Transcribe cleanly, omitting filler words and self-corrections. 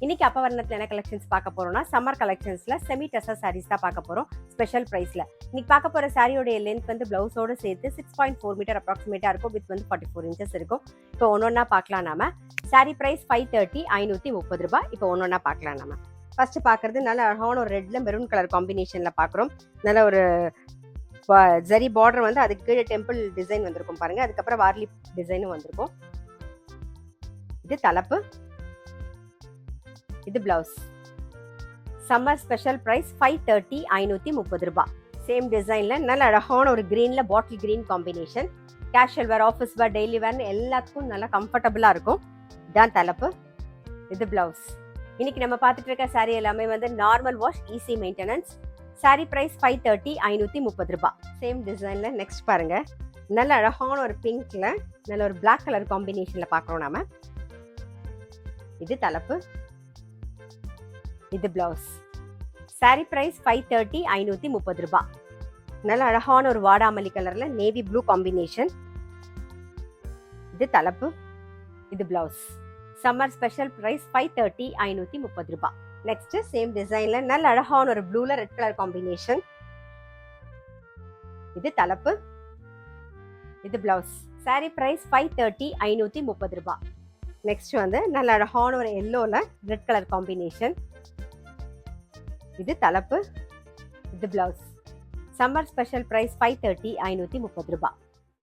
இன்னைக்கு அப்பவர்ணத்துல என்ன கலெக்ஷன்ஸ் பார்க்க போறோம்னா சம்மர் கலெக்ஷன்ஸ்ல செமி டசர் சாரீஸ் தான் பார்க்க போறோம் ஸ்பெஷல் பிரைஸ்ல. இன்னைக்கு பார்க்க போற சாரியோட லென்த் வந்து பிளவுஸோட சேர்த்து 6.4 மீட்டர் அப்ராக்சிமேட்டா இருக்கும். வித் வந்து 44 இன்ச்சஸ் இருக்கும். இப்போ ஒன்னொன்னா பார்க்கலாம் நாம. சாரி பிரைஸ் 530 530 ரூபாய். இப்போ ஒன்னொன்னா பார்க்கலாம் நாம. ஃபர்ஸ்ட் பார்க்கறது நல்ல அழகான ஒரு ரெட்ல மெரூன் கலர் காம்பினேஷன்ல பார்க்குறோம். நல்ல ஒரு ஜரி பார்டர் வந்து அதுக்கு கீழே டெம்பிள் டிசைன் வந்திருக்கும் பாருங்க. அதுக்கப்புறம் வார்லி டிசைனும் வந்திருக்கும். இது தலைப்பு, இது பிளவுஸ். சம்மர் ஸ்பெஷல் பிரைஸ் 530 530 ரூபாய். சேம் டிசைன்ல நல்ல அழகான ஒரு கிரீன்ல bottle green combination. Casual wear, office wear, daily wear எல்லாத்துக்கும் நல்லா கம்ஃபர்டபுளா இருக்கும். இதான் தலைப்பு, இது பிளவுஸ். இன்னைக்கு நம்ம பார்த்துட்டு இருக்க சாரி எல்லாமே வந்து normal wash, easy maintenance. Sari price 530 530 ரூபாய். சேம் டிசைன்ல நெக்ஸ்ட் பாருங்க. நல்ல அழகான ஒரு பிங்க்ல நல்ல ஒரு பிளாக் கலர் காம்பினேஷன்ல பார்க்குறோம் நாம. இது தலைப்பு, இது பிளவுஸ். சாரி பிரைஸ் 530 530 ரூபாய். நல்ல அழகான ஒரு வாடாமல்லி கலர்ல நேவி ப்ளூ காம்பினேஷன். இது தலைப்பு, இது பிளவுஸ். சம்மர் ஸ்பெஷல் பிரைஸ் 530 530 ரூபாய். நெக்ஸ்ட் சேம் டிசைன்ல நல்ல அழகான ஒரு ப்ளூல ரெட் கலர் காம்பினேஷன். இது தலைப்பு, இது பிளவுஸ். சாரி பிரைஸ் 530 530 ரூபாய். நெக்ஸ்ட் வந்து நல்ல அழகான ஒரு எல்லோல ரெட் கலர் காம்பினேஷன். இது தலைப்பு, இது பிளவுஸ். சம்மர் ஸ்பெஷல் பிரைஸ் 530 530 ரூபாய்.